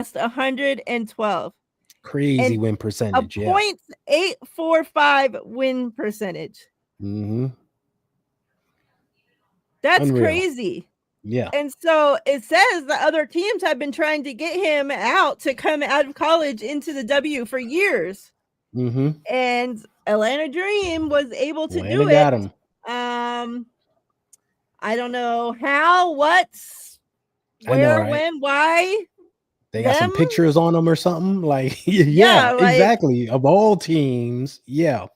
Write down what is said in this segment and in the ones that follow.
112 Crazy and win a percentage. Yeah. .845 win percentage. Mm-hmm. That's Unreal. crazy. Yeah. And so it says that other teams have been trying to get him out to come out of college into the W for years. Mm-hmm. And Atlanta Dream was able to Atlanta do it. got him. I don't know how, what, I know, where, right? when, why, They got some them. pictures on them or something. Like, yeah, Yeah, like exactly. Of all teams, yeah.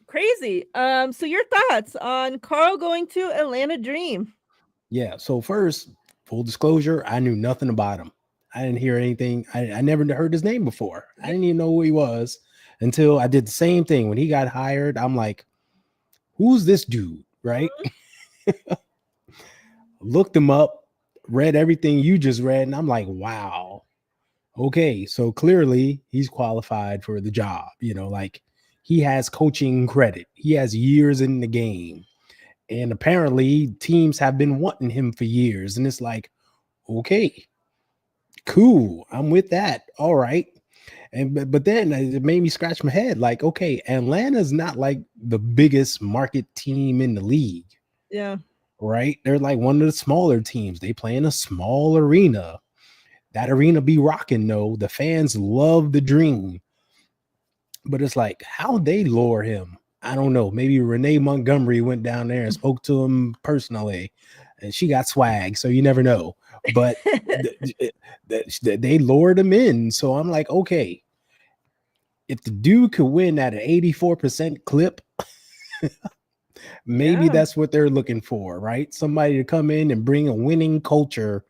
crazy. So your thoughts on Carl going to Atlanta Dream? Yeah. So first, full disclosure, I knew nothing about him. I didn't hear anything. I never heard his name before. I Yeah. didn't even know who he was until I did the same thing. When he got hired, I'm like, who's this dude? Right? Looked him up, read everything you just read, and I'm like, wow. Okay, so clearly he's qualified for the job. Like he has coaching credit. He has years in the game. And apparently teams have been wanting him for years. And it's like, okay, cool. I'm with that. All right. But then it made me scratch my head. Like, okay, Atlanta's not like the biggest market team in the league, Yeah. right? They're like one of the smaller teams. They play in a small arena. That arena be rocking though. The fans love the Dream. But it's like how they lure him. I don't know. Maybe Renee Montgomery went down there and spoke to him personally, and she got swag. So you never know. But they lured him in. So I'm like, okay, if the dude could win at an 84% clip, maybe Yeah. that's what they're looking for, right? Somebody to come in and bring a winning culture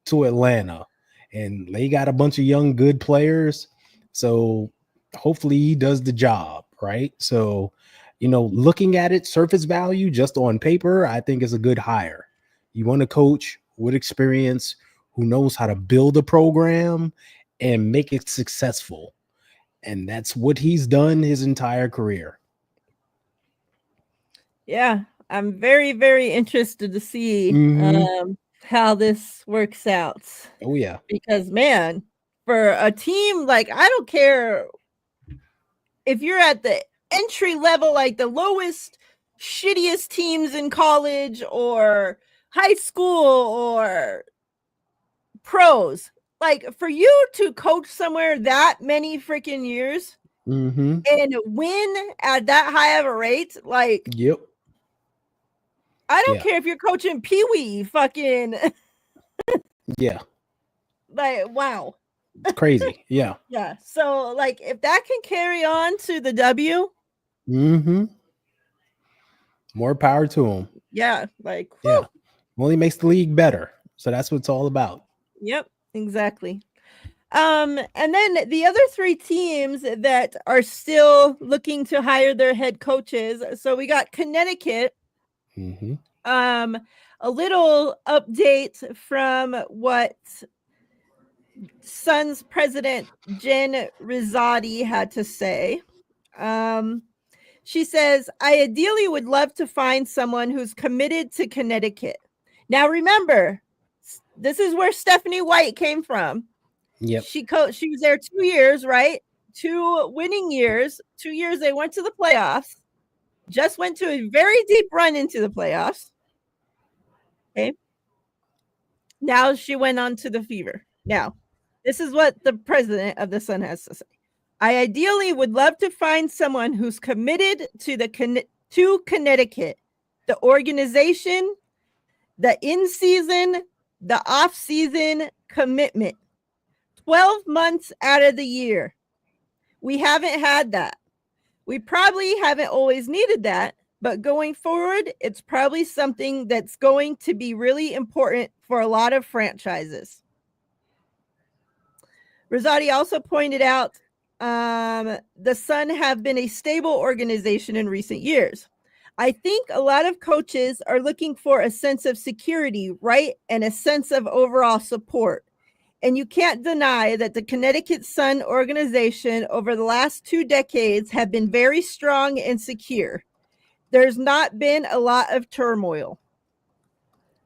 to Atlanta. And they got a bunch of young, good players. So hopefully he does the job, right? So, looking at it, surface value just on paper, I think is a good hire. You want a coach with experience who knows how to build a program and make it successful. And that's what he's done his entire career. Yeah. I'm very, very interested to see Mm-hmm. how this works out. Oh, yeah. Because man, for a team like I don't care if you're at the entry level, like the lowest, shittiest teams in college or high school or pros, like for you to coach somewhere that many freaking years Mm-hmm. and win at that high of a rate, like Yep. I don't Yeah. care if you're coaching Pee Wee, fucking Yeah. like wow. It's crazy. Yeah. Yeah. So like if that can carry on to the W, Mm-hmm. More power to him. yeah, like Yeah. whew, Only makes the league better. So that's what it's all about. yep, exactly. And then the other three teams that are still looking to hire their head coaches. So we got Connecticut. Mm-hmm. Um, a little update from what Suns president Jen Rizzotti had to say. Um, she says, I ideally would love to find someone who's committed to Connecticut. Now, remember, this is where Stephanie White came from. Yep. She was there 2 years, right? 2 winning years. 2 years they went to the playoffs. Just went to a very deep run into the playoffs. Okay. Now she went on to the Fever. Now, this is what the president of the Sun has to say. I ideally would love to find someone who's committed to Connecticut, the organization, the in season, the off season commitment. 12 months out of the year. We haven't had that. We probably haven't always needed that, but going forward, it's probably something that's going to be really important for a lot of franchises. Rosati also pointed out the Sun have been a stable organization in recent years. I think a lot of coaches are looking for a sense of security, right? And a sense of overall support. And you can't deny that the Connecticut Sun organization over the last 2 decades have been very strong and secure. There's not been a lot of turmoil.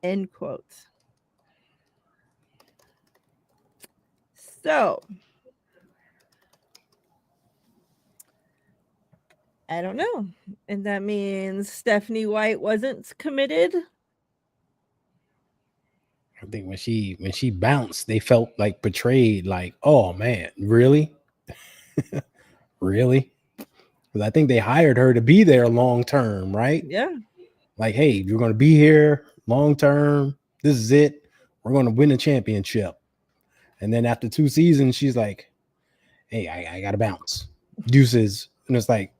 End quote. So I don't know. And that means Stephanie White wasn't committed. I think when she bounced, they felt like betrayed, like, oh man, really? Really? Because I think they hired her to be there long term, right? Yeah. Like, hey, you're going to be here long term. This is it. We're going to win a championship. And then after 2 seasons, she's like, hey, I got to bounce. Deuces. And it's like,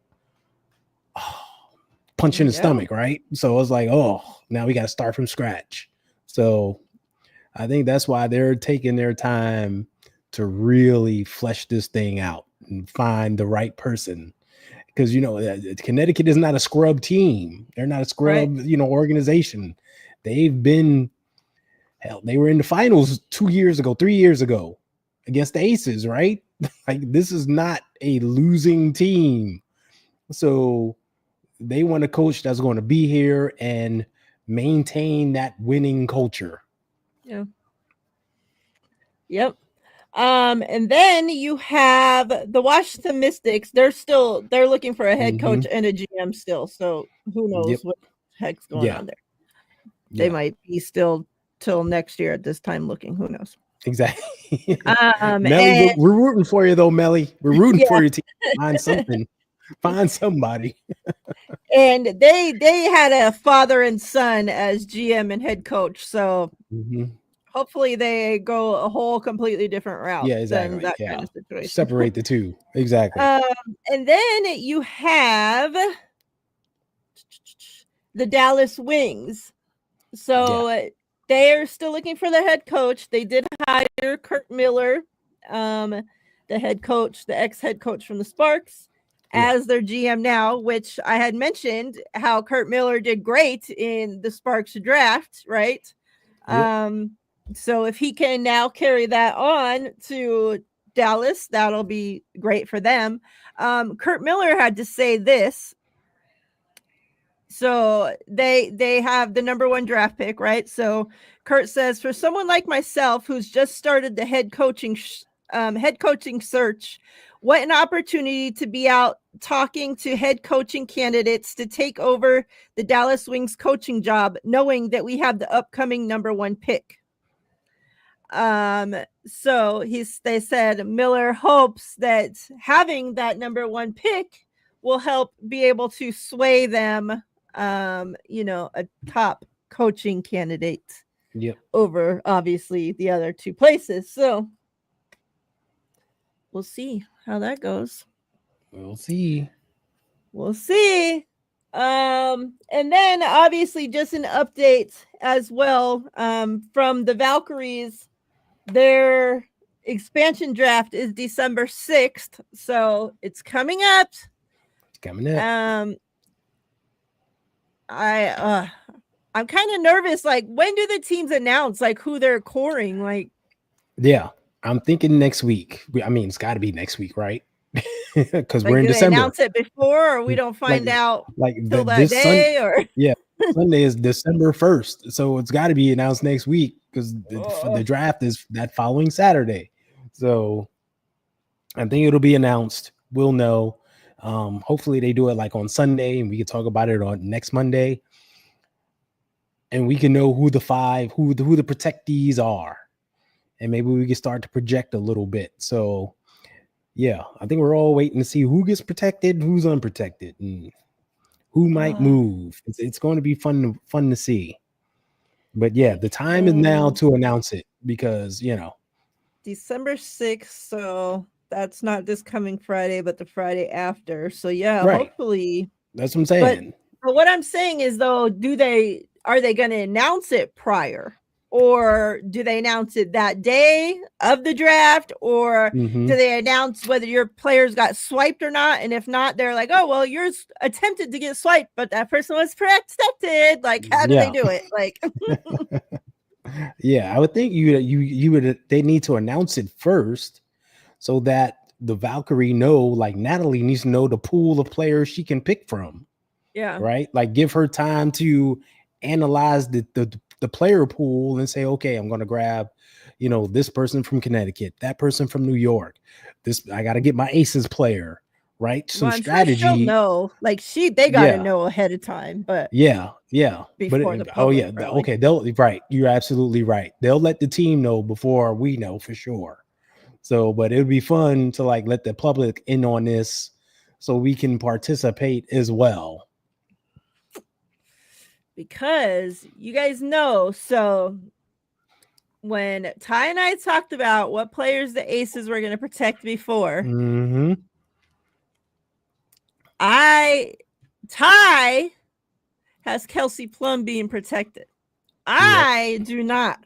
oh, punch in the stomach, right? So it was like, oh, now we got to start from scratch. So I think that's why they're taking their time to really flesh this thing out and find the right person. Because, Connecticut is not a scrub team. They're not a scrub, organization. They've been, hell, they were in the finals 3 years ago against the Aces, right? Like, this is not a losing team. So they want a coach that's going to be here and maintain that winning culture. Yeah. Yep. And then you have the Washington Mystics. They're looking for a head coach and a GM still. So who knows what the heck's going on there? They might be still till next year at this time looking. Who knows? Exactly. Melly, we're rooting for you though, Melly. We're rooting for your team. Find something. Find somebody. And they had a father and son as GM and head coach. So hopefully they go a whole completely different route. Yeah, exactly. Than that kind of situation. Separate the two. Exactly. And then you have the Dallas Wings. So they're still looking for the head coach. They did hire Kurt Miller, the ex-head coach from the Sparks, as their GM now, which I had mentioned how Kurt Miller did great in the Sparks draft, right? So if he can now carry that on to Dallas, that'll be great for them. Kurt Miller had to say this. So they have the number 1 draft pick, right? So Kurt says, for someone like myself who's just started the head coaching search, what an opportunity to be out talking to head coaching candidates to take over the Dallas Wings coaching job, knowing that we have the upcoming number 1 pick. So they said Miller hopes that having that number 1 pick will help be able to sway them, a top coaching candidate over obviously the other 2 places. So we'll see how that goes. We'll see. And then obviously just an update as well, from the Valkyries. Their expansion draft is December 6th. So it's coming up. I'm kind of nervous. Like, when do the teams announce like who they're coring? Like, I'm thinking next week. I mean, it's got to be next week, right? Because we're in do December. They announce it before, or we don't find out till that this day, or Sunday is December 1st, so it's got to be announced next week because the draft is that following Saturday. So I think it'll be announced. We'll know. Hopefully they do it like on Sunday, and we can talk about it on next Monday, and we can know who the protectees are, and maybe we can start to project a little bit. So I think we're all waiting to see who gets protected, who's unprotected, and who might move. It's going to be fun to see. But the time is now to announce it, because December 6th. So that's not this coming Friday, but the Friday after. So hopefully. That's what I'm saying. But what I'm saying is, though, are they going to announce it prior? Or do they announce it that day of the draft? Or do they announce whether your players got swiped or not? And if not, they're like, oh, well, yours attempted to get swiped, but that person was protected. Like, how do they do it? Like, I would think they need to announce it first so that the Valkyrie know, like Natalie needs to know the pool of players she can pick from. Yeah. Right. Like, give her time to analyze the player pool and say, okay, I'm going to grab, this person from Connecticut, that person from New York. I got to get my Aces player, right? Some I'm strategy. Sure she'll know. Like they got to know ahead of time, but yeah. Before the public, okay. You're absolutely right. They'll let the team know before we know for sure. So, but it would be fun to like let the public in on this so we can participate as well. Because you guys know, so when Ty and I talked about what players the Aces were going to protect before, Ty has Kelsey Plum being protected. I do not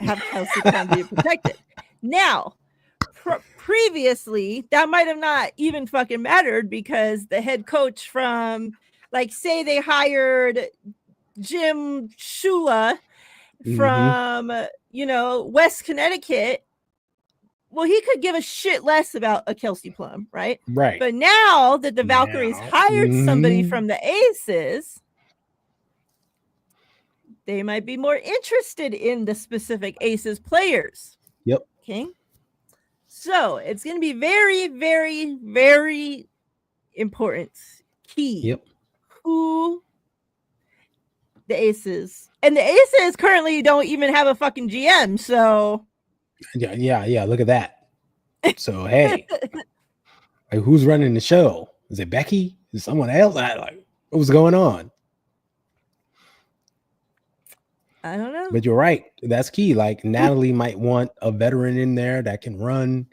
have Kelsey Plum being protected. Now, previously, that might have not even fucking mattered because the head coach from, like, say they hired Jim Shula from, West Connecticut. Well, he could give a shit less about a Kelsey Plum, right? Right. But now that the Valkyries hired somebody from the Aces, they might be more interested in the specific Aces players. Yep. Okay. So it's going to be very, very, very important. Key. Yep. Who the Aces. And the Aces currently don't even have a fucking GM. So. Yeah. Look at that. So, hey, like, who's running the show? Is it Becky? Is it someone else? What's going on? I don't know. But you're right. That's key. Like, Natalie might want a veteran in there that can run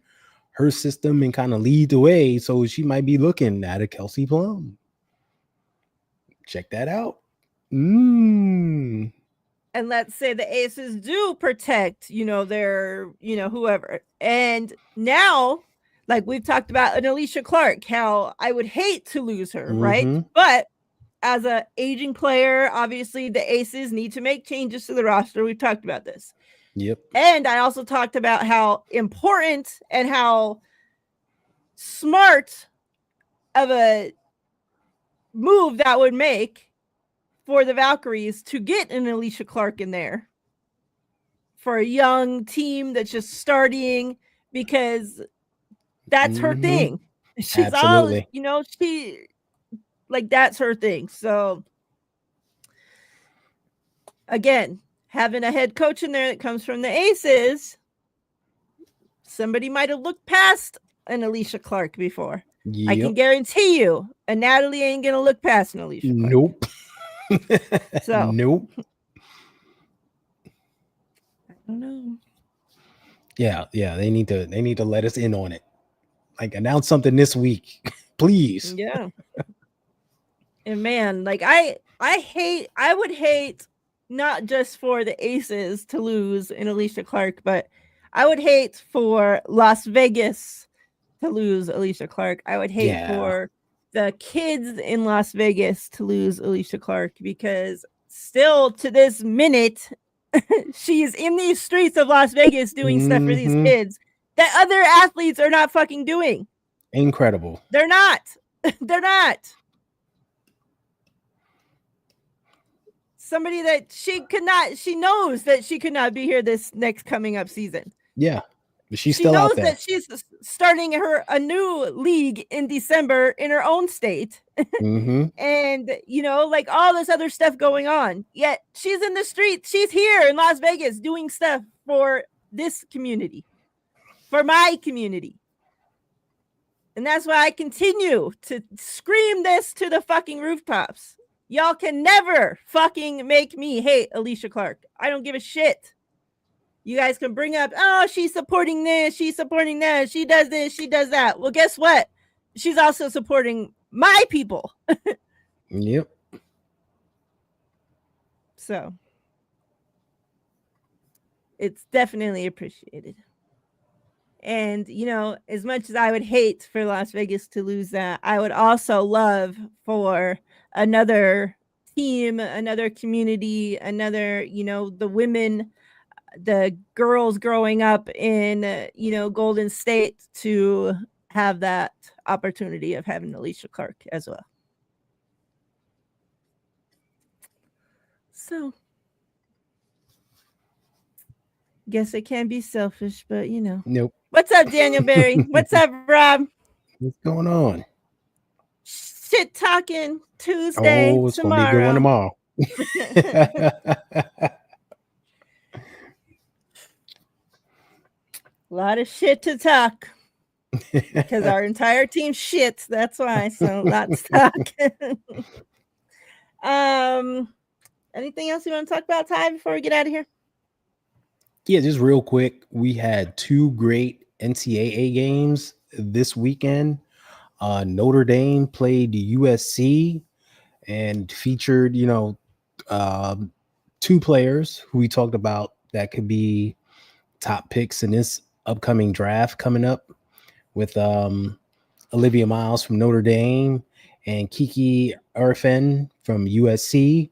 her system and kind of lead the way. So she might be looking at a Kelsey Plum. Check that out. And let's say the Aces do protect, their, whoever. And now, like we've talked about an Alicia Clark, how I would hate to lose her, right? But as an aging player, obviously the Aces need to make changes to the roster. We've talked about this. Yep. And I also talked about how important and how smart of a move that would make for the Valkyries to get an Alicia Clark in there for a young team that's just starting, because that's her thing. She's absolutely that's her thing. So again, having a head coach in there that comes from the Aces, somebody might have looked past an Alicia Clark before. Yep. I can guarantee you, a Natalie ain't gonna look past an Alicia Clark. Nope. So nope. I don't know. Yeah. They need to let us in on it. Like, announce something this week, please. Yeah. And man, like I would hate not just for the Aces to lose in Alicia Clark, but I would hate for Las Vegas to lose Alicia Clark. I would hate for the kids in Las Vegas to lose Alicia Clark, because still to this minute, she's in these streets of Las Vegas doing stuff for these kids that other athletes are not fucking doing. Incredible. They're not. They're not. Somebody that she knows that she could not be here this next coming up season. Yeah. She's still out there. She knows that she's starting a new league in December in her own state. And, like all this other stuff going on. Yet she's in the street. She's here in Las Vegas doing stuff for this community, for my community. And that's why I continue to scream this to the fucking rooftops. Y'all can never fucking make me hate Alicia Clark. I don't give a shit. You guys can bring up, oh, she's supporting this, she's supporting that, she does this, she does that. Well, guess what? She's also supporting my people. Yep. So it's definitely appreciated. And, as much as I would hate for Las Vegas to lose that, I would also love for another team, another community, another, the women, the girls growing up in, Golden State to have that opportunity of having Alicia Clark as well. So Guess it can be selfish, but Nope. What's up, Daniel Berry? What's up, Rob? What's going on? Shit talking Tuesday Oh, it's gonna be a good one tomorrow. tomorrow. A lot of shit to talk because our entire team shits. That's why. So lots to talk. Anything else you want to talk about, Ty, before we get out of here? Yeah, just real quick. We had 2 great NCAA games this weekend. Notre Dame played USC and featured, 2 players who we talked about that could be top picks in this upcoming draft coming up with Olivia Miles from Notre Dame and Kiki Irfan from USC.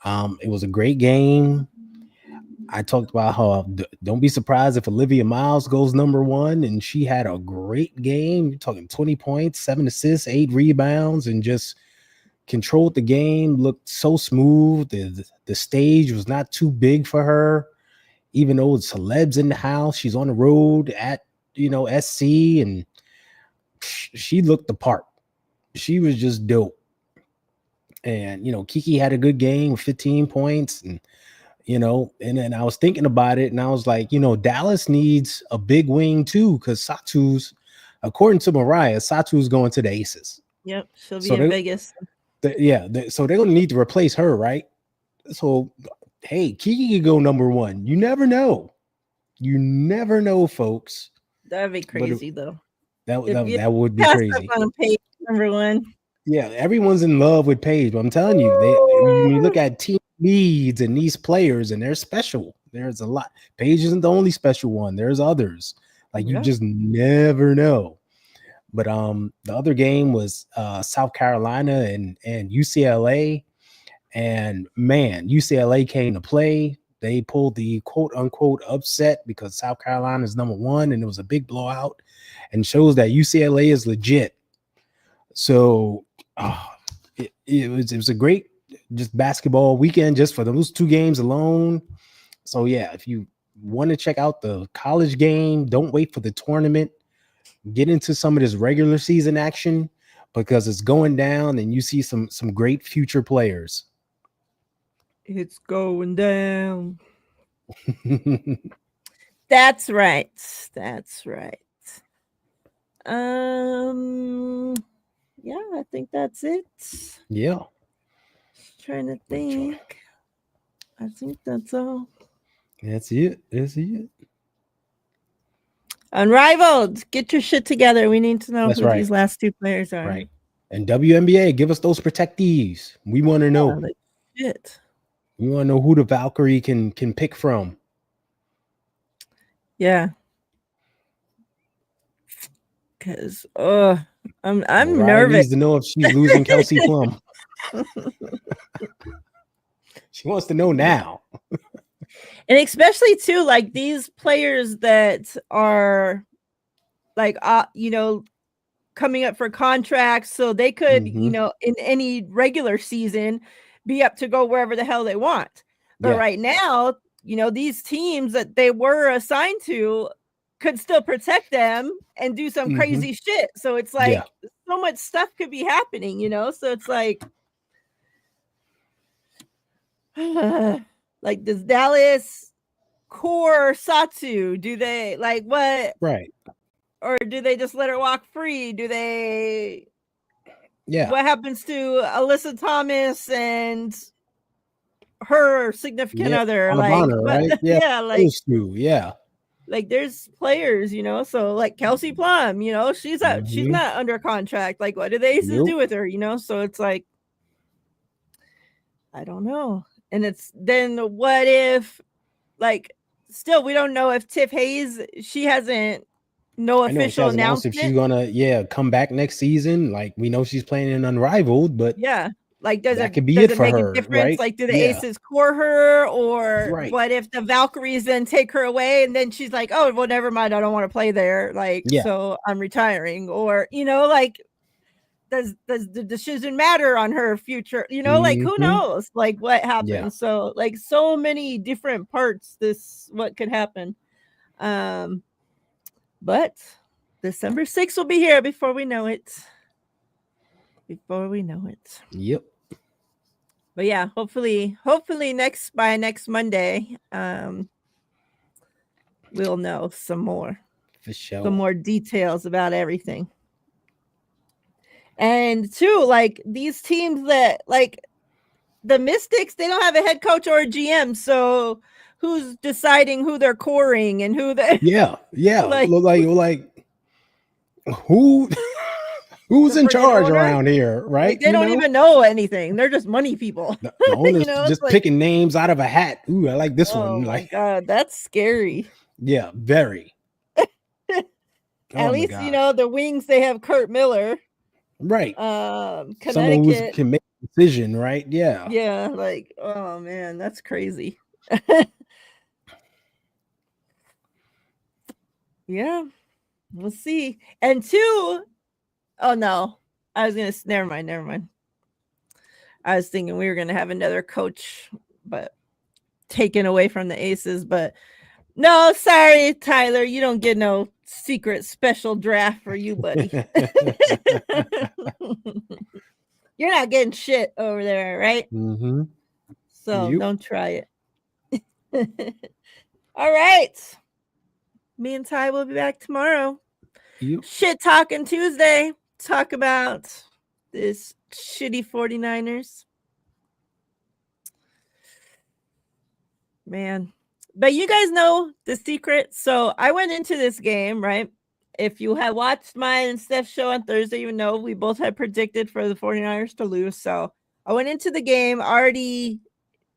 It was a great game. I talked about how don't be surprised if Olivia Miles goes number 1, and she had a great game. You're talking 20 points, 7 assists, 8 rebounds, and just controlled the game, looked so smooth. The stage was not too big for her, even though it's celebs in the house. She's on the road at, SC, and she looked the part. She was just dope. And, Kiki had a good game, 15 points, and and then I was thinking about it, and I was like, Dallas needs a big wing too, because Satu's, according to Miriah, Satu's going to the Aces. Yep, she'll be in Vegas. So they're going to need to replace her, right? So, hey, Kiki could go number 1. You never know. You never know, folks. That'd be crazy, though. That would be crazy. On Paige, number 1. Yeah, everyone's in love with Paige, but I'm telling you, when you look at team needs and these players, and they're special. There's a lot. Paige isn't the only special one. There's others. You just never know. But the other game was South Carolina and UCLA, and man, UCLA came to play. They pulled the quote unquote upset because South Carolina is number 1, and it was a big blowout, and shows that UCLA is legit. So it was a great just basketball weekend just for those 2 games alone. So yeah, if you want to check out the college game, don't wait for the tournament. Get into some of this regular season action because it's going down, and you see some great future players. It's going down. That's right. That's right. Yeah, I think that's it. Yeah. Just trying to think. I think that's all. That's it. That's it. Unrivaled. Get your shit together. We need to know That's who right. these last 2 players are. Right. And WNBA, give us those protectees. We want to know. Shit. We want to know who the Valkyrie can pick from. Yeah. Because I'm nervous. Needs to know if she's losing Kelsey Plum. She wants to know now. And especially too, like these players that are like coming up for contracts, so they could, in any regular season be up to go wherever the hell they want. But right now, these teams that they were assigned to could still protect them and do some crazy shit. So it's like so much stuff could be happening, so it's like like does Dallas core Satu, do they like what? Right. Or do they just let her walk free? Do they what happens to Alyssa Thomas and her significant other? Like honor, right? Like there's players, so like Kelsey Plum, she's not under contract. Like what do the Aces do with her? So it's like I don't know. And it's then what if like still we don't know if Tiff Hayes, she hasn't no official announcement if she's gonna come back next season. Like we know she's playing in Unrivaled, but like that could be it for her, difference? right? Like do the Aces core her, or what if the Valkyries then take her away and then she's like, oh well, never mind, I don't want to play there, like so I'm retiring, or like does the decision matter on her future? You know, like who knows like what happens. Yeah. So like so many different parts what could happen. But December 6th will be here before we know it. Yep. But yeah, hopefully by next Monday, we'll know some more. For sure. Some more details about everything. And too, like these teams that like the Mystics, they don't have a head coach or a GM, so who's deciding who they're coring and who they yeah like who's in charge owner? Around here, right? Like, they don't even know anything. They're just money people. The owner's just picking names out of a hat. Ooh, I like this one. Oh my god, that's scary. Yeah, very. At least the Wings, they have Kurt Miller. Right. Connecticut. Someone who can make a decision, right? Yeah. Yeah, like, oh man, that's crazy. Yeah, we'll see. And two, oh no, never mind. I was thinking we were gonna have another coach, but taken away from the Aces. But no, sorry, Tyler, you don't get no secret special draft for you, buddy. You're not getting shit over there, right? Mm-hmm. So don't try it. All right. Me and Ty will be back tomorrow. Yep. Shit Talking Tuesday. Talk about this shitty 49ers. Man. But you guys know the secret. So I went into this game, right? If you had watched mine and Steph's show on Thursday, you know we both had predicted for the 49ers to lose. So I went into the game already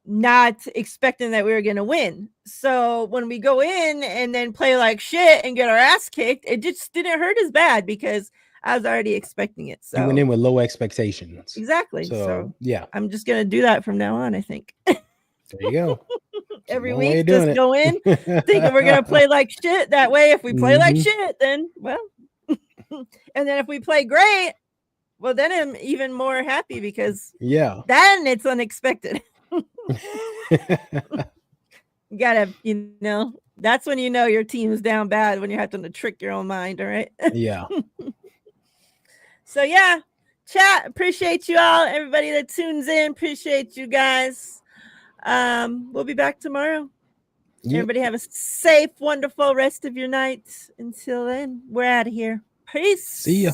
not expecting that we were going to win. So when we go in and then play like shit and get our ass kicked, it just didn't hurt as bad because I was already expecting it. So you went in with low expectations. Exactly. So yeah, I'm just going to do that from now on, I think. There you go. Every week, just go in thinking we're going to play like shit. That way, if we play like shit, then, well, and then if we play great, well, then I'm even more happy because then it's unexpected. You gotta, that's when you know your team's down bad, when you're having to trick your own mind. All right. Yeah. So yeah, chat, appreciate you all, everybody that tunes in. Appreciate you guys. We'll be back tomorrow. Yep. Everybody have a safe, wonderful rest of your night. Until then, we're out of here. Peace. See ya.